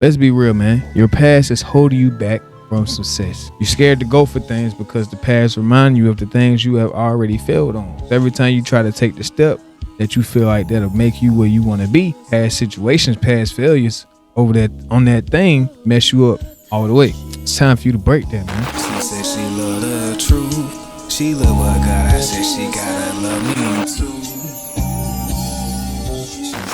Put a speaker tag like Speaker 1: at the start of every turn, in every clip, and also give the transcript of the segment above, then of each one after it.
Speaker 1: Let's be real, man. Your past is holding you back from success. You're scared to go for things because the past remind you of the things you have already failed on. So every time you try to take the step that you feel like that'll make you where you want to be, past situations, past failures over that on that thing mess you up all the way. It's time for you to break that, man.
Speaker 2: She said she love the truth. She love what God. I said she gotta love me too.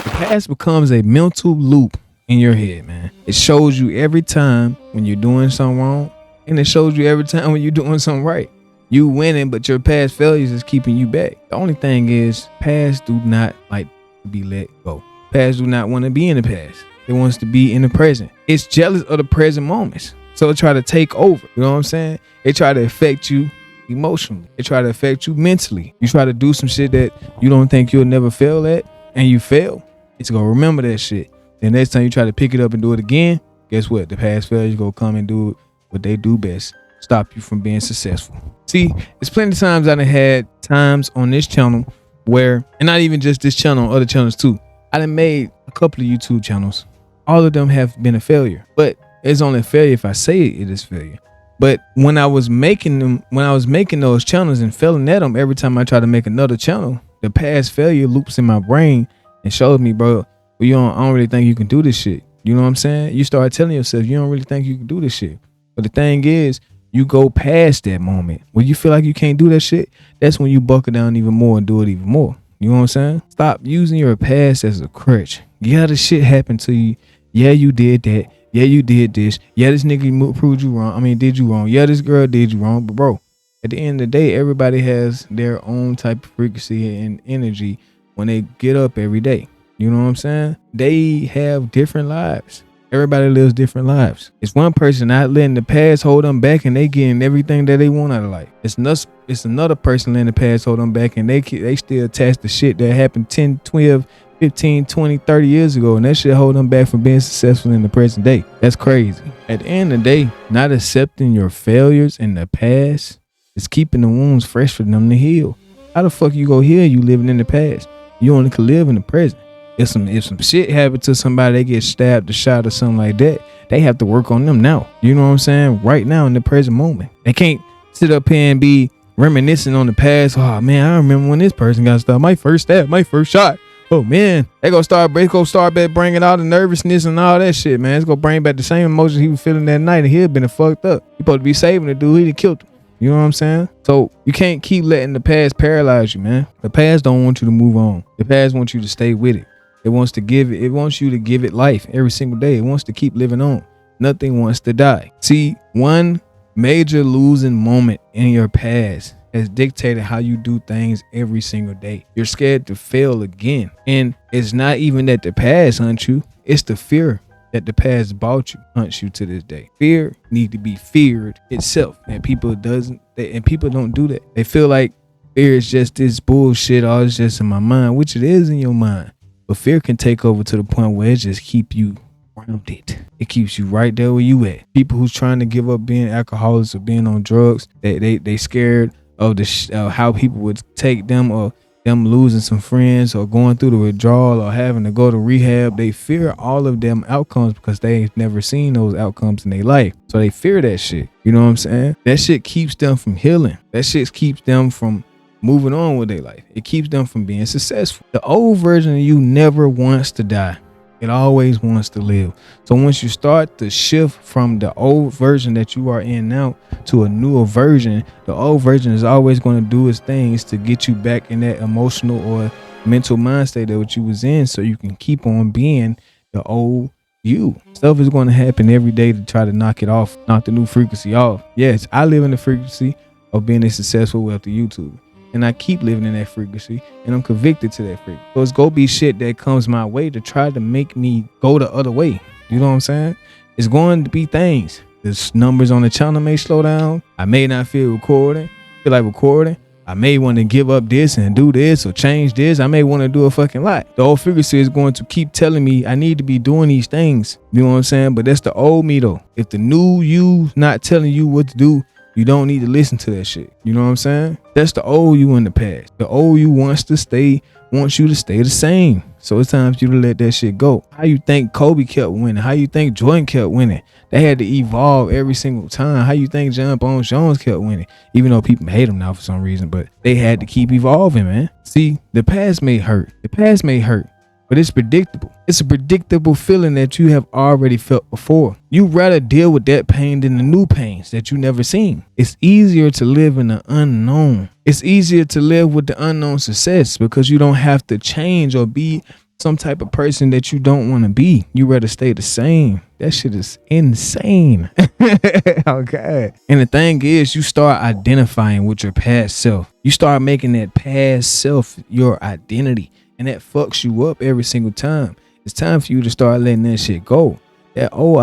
Speaker 1: The past becomes a mental loop in your head, man. It shows you every time when you're doing something wrong, and it shows you every time when you're doing something right. You winning, but your past failures is keeping you back. The only thing is, past do not like to be let go. Past do not want to be in the past. It wants to be in the present. It's jealous of the present moments. So it try to take over. You know what I'm saying? It try to affect you emotionally. It try to affect you mentally. You try to do some shit that you don't think you'll never fail at, and you fail. It's gonna remember that shit. Then next time you try to pick it up and do it again, guess what? The past failures gonna come and do what they do best. Stop you from being successful. See, there's plenty of times I done had times on this channel where, and not even just this channel, other channels too. I done made a couple of YouTube channels. All of them have been a failure. But it's only a failure if I say it is failure. But when I was making them, when I was making those channels and failing at them, every time I try to make another channel, the past failure loops in my brain and shows me, bro, well, I don't really think you can do this shit. You know what I'm saying? You start telling yourself you don't really think you can do this shit. But the thing is, you go past that moment. When you feel like you can't do that shit, that's when you buckle down even more and do it even more. You know what I'm saying? Stop using your past as a crutch. Yeah, the shit happened to you. Yeah, you did that. Yeah, you did this. Yeah, this nigga proved you wrong. Did you wrong. Yeah, this girl did you wrong. But bro, at the end of the day, everybody has their own type of frequency and energy when they get up every day. You know what I'm saying? They have different lives. Everybody lives different lives. It's one person not letting the past hold them back and they getting everything that they want out of life. It's another person letting the past hold them back and they still attach the shit that happened 10, 12, 15, 20, 30 years ago, and that shit hold them back from being successful in the present day. That's crazy. At the end of the day, not accepting your failures in the past is keeping the wounds fresh for them to heal. How the fuck you go heal you living in the past? You only can live in the present. If some shit happened to somebody, they get stabbed or shot or something like that, they have to work on them now. You know what I'm saying? Right now in the present moment. They can't sit up here and be reminiscing on the past. Oh man, I remember when this person got stabbed. My first stab, my first shot. Oh man, they gonna start back bringing all the nervousness and all that shit, man. It's gonna bring back the same emotions he was feeling that night, and he'd been fucked up. He supposed to be saving the dude, he'd have killed him. You know what I'm saying? So you can't keep letting the past paralyze you, man. The past don't want you to move on. The past wants you to stay with it. It wants you to give it life every single day. It wants to keep living on. Nothing wants to die. See, one major losing moment in your past has dictated how you do things every single day. You're scared to fail again. And it's not even that the past hunts you. It's the fear that the past brought you hunts you to this day. Fear need to be feared itself. And people don't do that. They feel like fear is just this bullshit, or it's just in my mind, which it is in your mind. But fear can take over to the point where it just keep you grounded. It keeps you right there where you at. People who's trying to give up being alcoholics or being on drugs, they scared of how people would take them, or them losing some friends, or going through the withdrawal, or having to go to rehab. They fear all of them outcomes because they've never seen those outcomes in their life. So they fear that shit. You know what I'm saying? That shit keeps them from healing. That shit keeps them from moving on with their life. It keeps them from being successful. The old version of you never wants to die. It always wants to live. So once you start to shift from the old version that you are in now to a newer version, the old version is always going to do its things to get you back in that emotional or mental mind state that what you was in, so you can keep on being the old you. Stuff is going to happen every day to try to knock it off, knock the new frequency off. Yes, I live in the frequency of being a successful wealthy YouTuber. And I keep living in that frequency, and I'm convicted to that frequency. So it's gonna be shit that comes my way to try to make me go the other way. You know what I'm saying? It's going to be things. The numbers on the channel may slow down. I may not feel like recording. I may want to give up this and do this or change this. I may want to do a fucking lot. The old frequency is going to keep telling me I need to be doing these things. You know what I'm saying? But that's the old me though. If the new you not telling you what to do, you don't need to listen to that shit. You know what I'm saying? That's the old you in the past. The old you wants to stay wants you to stay the same. So it's time for you to let that shit go. How you think Kobe kept winning? How you think Jordan kept winning? They had to evolve every single time. How you think John Bones Jones kept winning? Even though people hate him now for some reason, but they had to keep evolving, man. See, the past may hurt. The past may hurt, but it's predictable. It's a predictable feeling that you have already felt before. You rather deal with that pain than the new pains that you never seen. It's easier to live in the unknown. It's easier to live with the unknown success because you don't have to change or be some type of person that you don't want to be. You rather stay the same. That shit is insane. Okay. And the thing is, you start identifying with your past self. You start making that past self your identity. And that fucks you up every single time. It's time for you to start letting that shit go. That old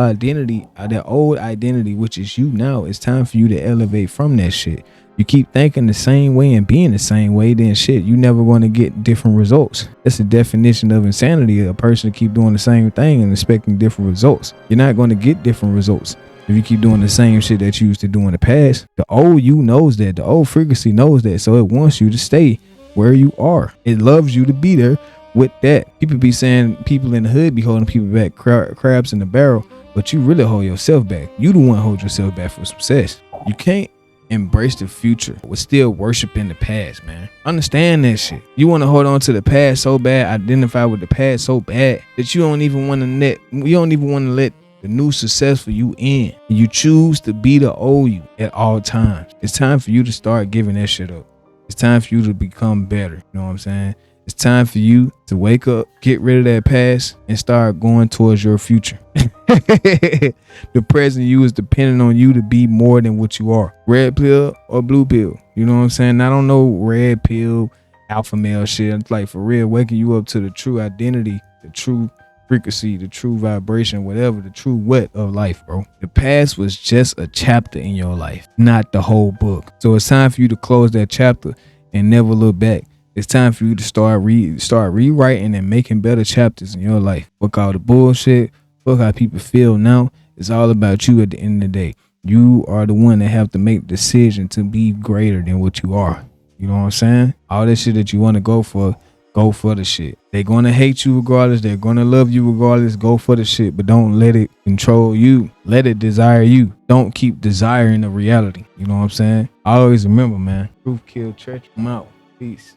Speaker 1: identity, which is you now, it's time for you to elevate from that shit. You keep thinking the same way and being the same way, then shit, you never going to get different results. That's the definition of insanity. A person keep doing the same thing and expecting different results. You're not going to get different results if you keep doing the same shit that you used to do in the past. The old you knows that. The old frequency knows that. So it wants you to stay where you are. It loves you to be there with that. People be saying people in the hood be holding people back, crabs in the barrel, but you really hold yourself back. You the one hold yourself back for success. You can't embrace the future with still worshiping the past, man. Understand that shit. You want to hold on to the past so bad, identify with the past so bad that you don't even want to let the new successful you in. You choose to be the old you at all times. It's time for you to start giving that shit up. It's time for you to become better. You know what I'm saying? It's time for you to wake up, get rid of that past, and start going towards your future. The present you is depending on you to be more than what you are. Red pill or blue pill. You know what I'm saying? I don't know red pill, alpha male shit. It's like for real, waking you up to the true identity, the true frequency, the true vibration, whatever, the true wet of life, bro. The past was just a chapter in your life, not the whole book. So it's time for you to close that chapter and never look back. It's time for you to start rewriting and making better chapters in your life. Fuck all the bullshit. Fuck how people feel now. It's all about you at the end of the day. You are the one that have to make the decision to be greater than what you are. You know what I'm saying? All that shit that you want to go for the shit. They're going to hate you regardless. They're going to love you regardless. Go for the shit, but don't let it control you. Let it desire you. Don't keep desiring the reality. You know what I'm saying? I always remember, man. Proof, Kills Treachery. I'm out. Peace.